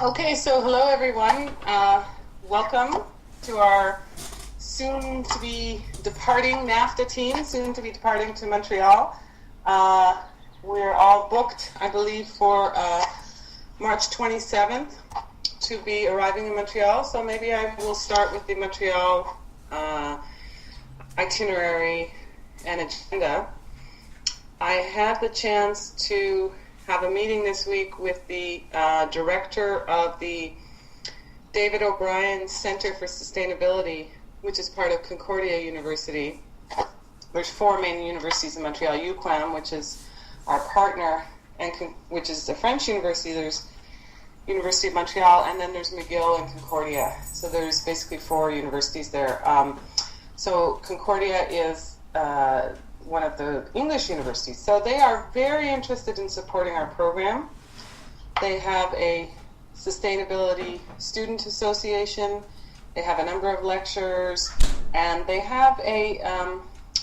Okay, so hello everyone. Welcome to our soon-to-be departing NAFTA team, soon-to-be departing to Montreal. We're all booked, I believe, for March 27th to be arriving in Montreal. So maybe I will start with the Montreal itinerary and agenda. I had the chance to have a meeting this week with the director of the David O'Brien Center for Sustainability, which is part of Concordia University. There's four main universities in Montreal: UQAM, which is our partner, and which is a French university. There's University of Montreal, and then there's McGill and Concordia. So there's basically four universities there. So Concordia is one of the English universities. So they are very interested in supporting our program. They have a sustainability student association. They have a number of lecturers, and they have a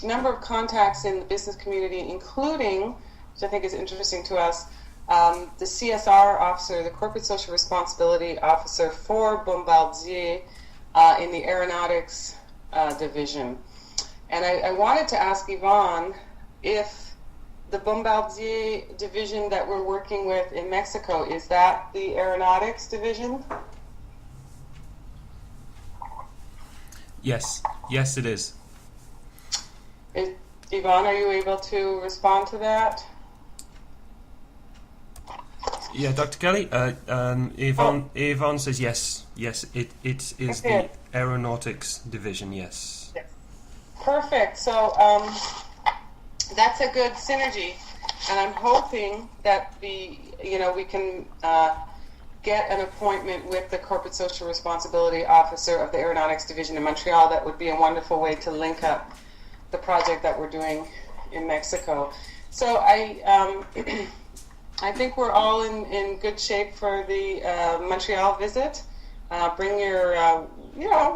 number of contacts in the business community, including, which I think is interesting to us, the CSR officer, the Corporate Social Responsibility Officer for Bombardier in the aeronautics division. And I wanted to ask Yvonne if the Bombardier division that we're working with in Mexico, is that the aeronautics division? Yes, it is. Yvonne, are you able to respond to that? Yeah, Dr. Kelly. Yvonne says yes. Yes, it is the aeronautics division. Yes. Perfect. So that's a good synergy, and I'm hoping that we can get an appointment with the Corporate Social Responsibility Officer of the Aeronautics Division in Montreal. That would be a wonderful way to link up the project that we're doing in Mexico. So I think we're all in good shape for the Montreal visit. Bring your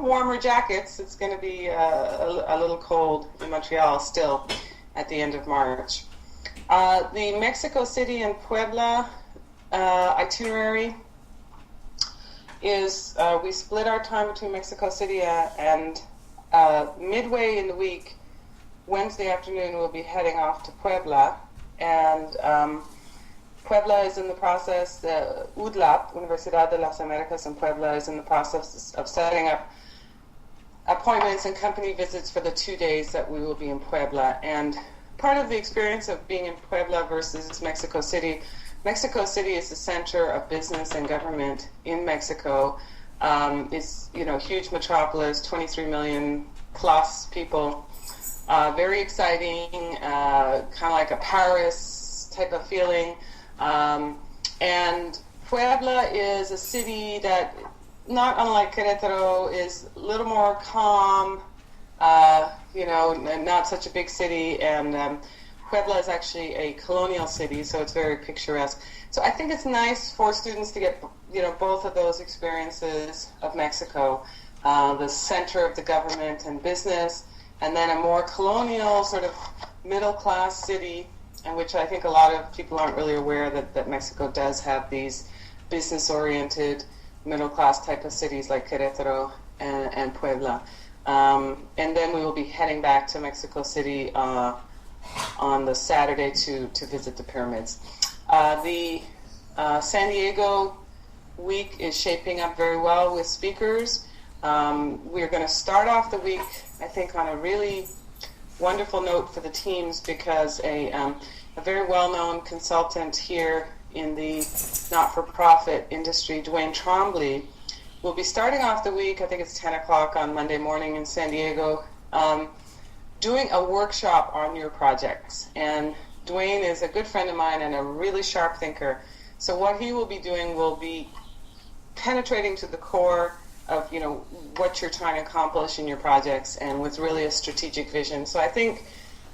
warmer jackets. It's going to be a little cold in Montreal still at the end of March. The Mexico City and Puebla itinerary is we split our time between Mexico City and midway in the week, Wednesday afternoon, we'll be heading off to Puebla, and Puebla is in the process, UDLAP, Universidad de las Americas in Puebla, is in the process of setting up appointments and company visits for the 2 days that we will be in Puebla. And part of the experience of being in Puebla versus Mexico City is the center of business and government in Mexico. It's huge metropolis, 23 million plus people, very exciting, kind of like a Paris type of feeling. And Puebla is a city that, not unlike Querétaro, is a little more calm, not such a big city, and Puebla is actually a colonial city, so it's very picturesque. So I think it's nice for students to get, both of those experiences of Mexico, the center of the government and business, and then a more colonial, sort of middle-class city, in which I think a lot of people aren't really aware that Mexico does have these business-oriented, middle-class type of cities like Querétaro and Puebla. And then we will be heading back to Mexico City on the Saturday to visit the pyramids. The San Diego week is shaping up very well with speakers. We're going to start off the week, I think, on a really wonderful note for the teams, because a very well-known consultant here in the not-for-profit industry, Dwayne Trombley, will be starting off the week, I think it's 10 o'clock on Monday morning in San Diego, doing a workshop on your projects. And Dwayne is a good friend of mine and a really sharp thinker. So what he will be doing will be penetrating to the core of what you're trying to accomplish in your projects, and with really a strategic vision. So I think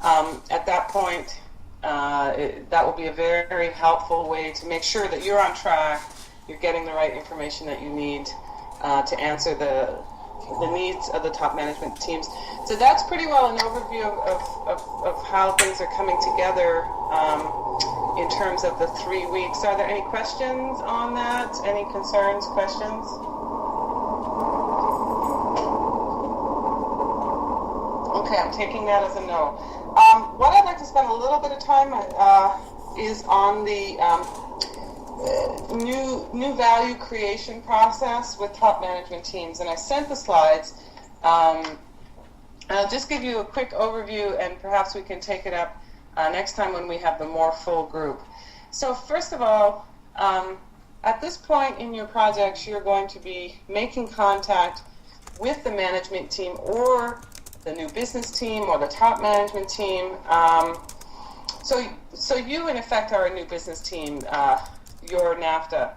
at that point that will be a very, very helpful way to make sure that you're on track, you're getting the right information that you need to answer the needs of the top management teams. So that's pretty well an overview of how things are coming together in terms of the 3 weeks. Are there any questions on that? Any concerns, questions? Okay, I'm taking that as a no. What I'd like to spend a little bit of time is on the new value creation process with top management teams. And I sent the slides. I'll just give you a quick overview, and perhaps we can take it up next time when we have the more full group. So first of all, at this point in your projects, you're going to be making contact with the management team or the new business team or the top management team. So you, in effect, are a new business team, your NAFTA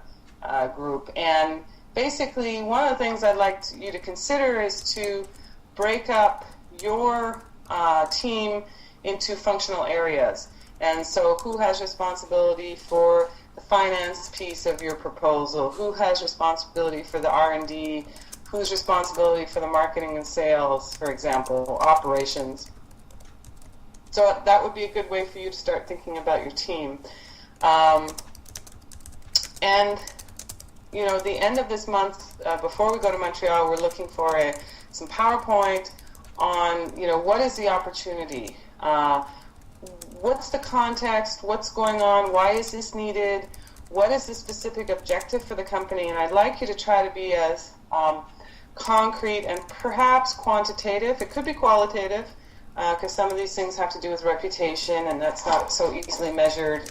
group. And basically, one of the things I'd like you to consider is to break up your team into functional areas. And so who has responsibility for the finance piece of your proposal? Who has responsibility for the R&D? Who's responsibility for the marketing and sales, for example, operations? So that would be a good way for you to start thinking about your team. And, you know, the end of this month, before we go to Montreal, we're looking for some PowerPoint on, you know, what is the opportunity? What's the context? What's going on? Why is this needed? What is the specific objective for the company? And I'd like you to try to be as concrete and perhaps quantitative. It could be qualitative, because some of these things have to do with reputation, and that's not so easily measured.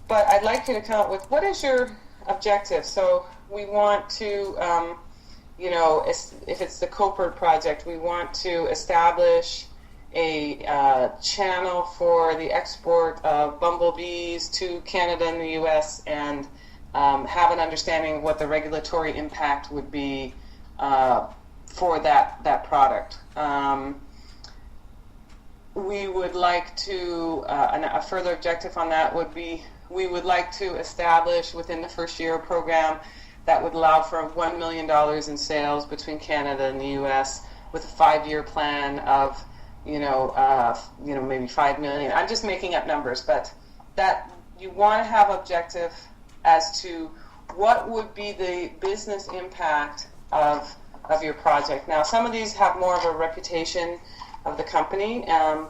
But I'd like you to come up with, what is your objective? So we want to, you know, if it's the Copert project, we want to establish a channel for the export of bumblebees to Canada and the U.S. and have an understanding of what the regulatory impact would be for that product. We would like to, a further objective on that would be, we would like to establish within the first year a program that would allow for $1 million in sales between Canada and the U.S. with a 5-year plan of, you know, maybe 5 million. I'm just making up numbers, but that you want to have objective as to what would be the business impact of your project. Now, some of these have more of a reputation of the company, and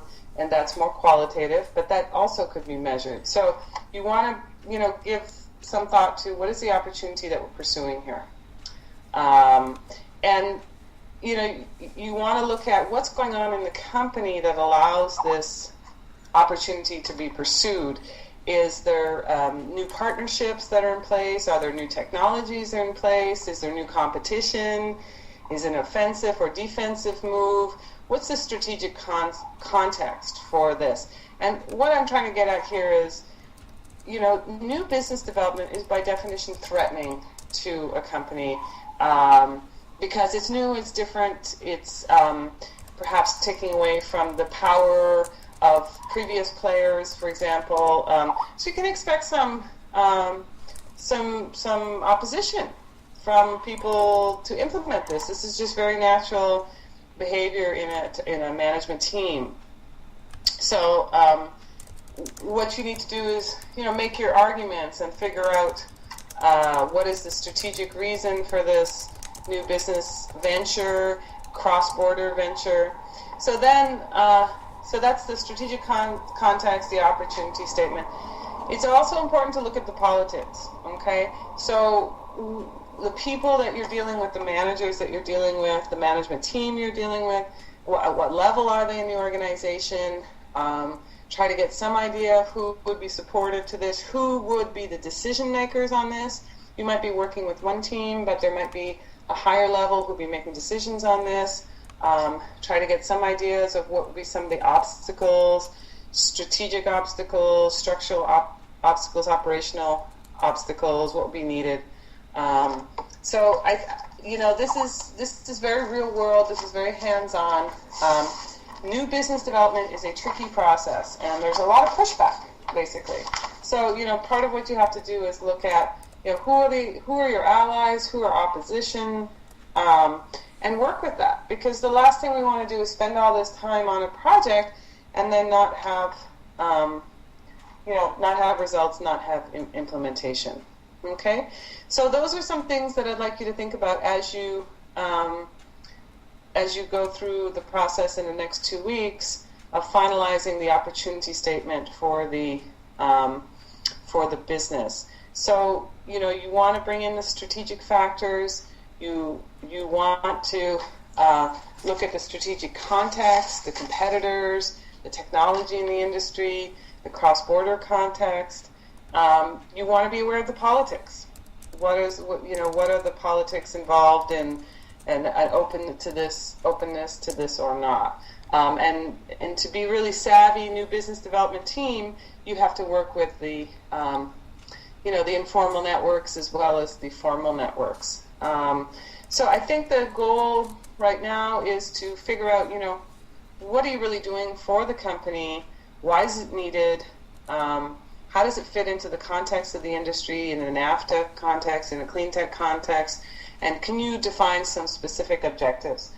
that's more qualitative, but that also could be measured. So you want to, you know, give some thought to what is the opportunity that we're pursuing here. And, you know, you want to look at what's going on in the company that allows this opportunity to be pursued. Is there new partnerships that are in place? Are there new technologies that are in place? Is there new competition? Is it an offensive or defensive move? What's the strategic context for this? And what I'm trying to get at here is, you know, new business development is by definition threatening to a company because it's new, it's different, it's perhaps taking away from the power of previous players, for example. So you can expect some opposition from people to implement this. This is just very natural behavior in a management team. So what you need to do is, you know, make your arguments and figure out what is the strategic reason for this new business venture, cross-border venture. So then, so that's the strategic context, the opportunity statement. It's also important to look at the politics, okay? So the people that you're dealing with, the managers that you're dealing with, the management team you're dealing with, at what level are they in the organization? Try to get some idea of who would be supportive to this, who would be the decision makers on this. You might be working with one team, but there might be a higher level who would be making decisions on this. Try to get some ideas of what would be some of the obstacles, strategic obstacles, structural obstacles, operational obstacles, what would be needed. So this is very real world. This is very hands-on. New business development is a tricky process, and there's a lot of pushback, basically. So, you know, part of what you have to do is look at, you know, who are your allies, who are opposition, and work with that. Because the last thing we want to do is spend all this time on a project and then not have not have results, not have implementation. Okay, so those are some things that I'd like you to think about as you go through the process in the next 2 weeks of finalizing the opportunity statement for the business. So you want to bring in the strategic factors. You want to look at the strategic context, the competitors, the technology in the industry, the cross-border context. You want to be aware of the politics. What are the politics involved in, and openness to this or not. And to be really savvy new business development team, you have to work with the the informal networks as well as the formal networks. So I think the goal right now is to figure out, what are you really doing for the company? Why is it needed? How does it fit into the context of the industry, in a NAFTA context, in a clean tech context? And can you define some specific objectives?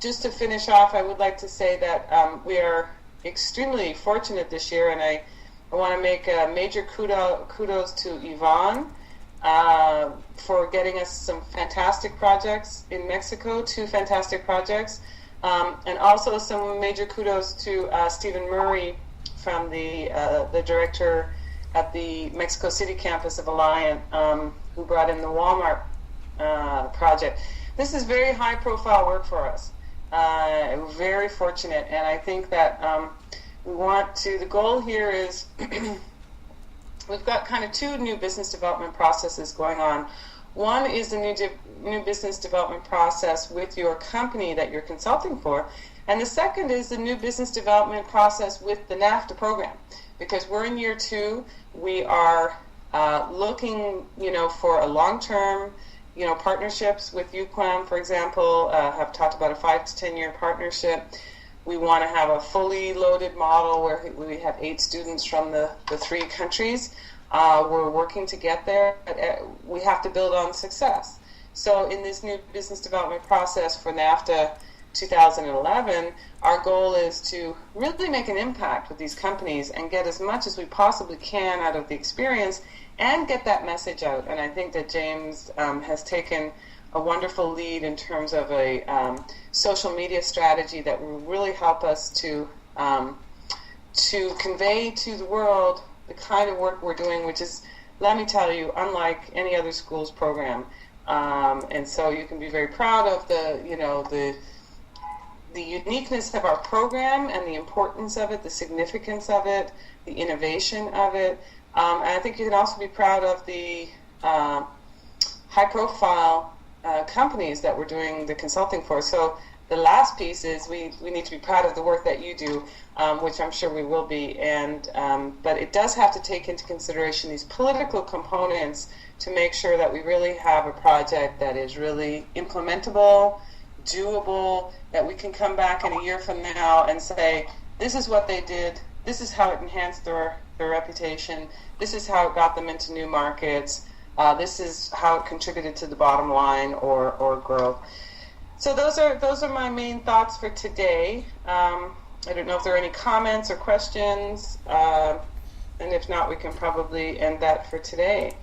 Just to finish off, I would like to say that we are extremely fortunate this year, and I want to make a major kudos to Yvonne for getting us some fantastic projects in Mexico, 2 fantastic projects, and also some major kudos to Stephen Murray from the director at the Mexico City campus of Alliant, who brought in the Walmart project. This is very high-profile work for us. We're very fortunate, and I think that the goal here is we've got kind of 2 new business development processes going on. One is the new business development process with your company that you're consulting for, and the second is the new business development process with the NAFTA program. Because we're in year 2, we are looking, for a long-term, partnerships with UQAM, for example, have talked about a 5 to 10 year partnership. We want to have a fully loaded model where we have 8 students from the 3 countries. We're working to get there, but we have to build on success. So in this new business development process for NAFTA 2011, our goal is to really make an impact with these companies and get as much as we possibly can out of the experience and get that message out. And I think that James has taken a wonderful lead in terms of a social media strategy that will really help us to convey to the world the kind of work we're doing, which is, let me tell you, unlike any other school's program. And so you can be very proud of the uniqueness of our program and the importance of it, the significance of it, the innovation of it. And I think you can also be proud of the high-profile companies that we're doing the consulting for. So the last piece is we need to be proud of the work that you do, which I'm sure we will be. But it does have to take into consideration these political components to make sure that we really have a project that is really implementable, doable, that we can come back in a year from now and say, this is what they did, this is how it enhanced their reputation, this is how it got them into new markets, this is how it contributed to the bottom line or growth. So those are my main thoughts for today. I don't know if there are any comments or questions, and if not, we can probably end that for today.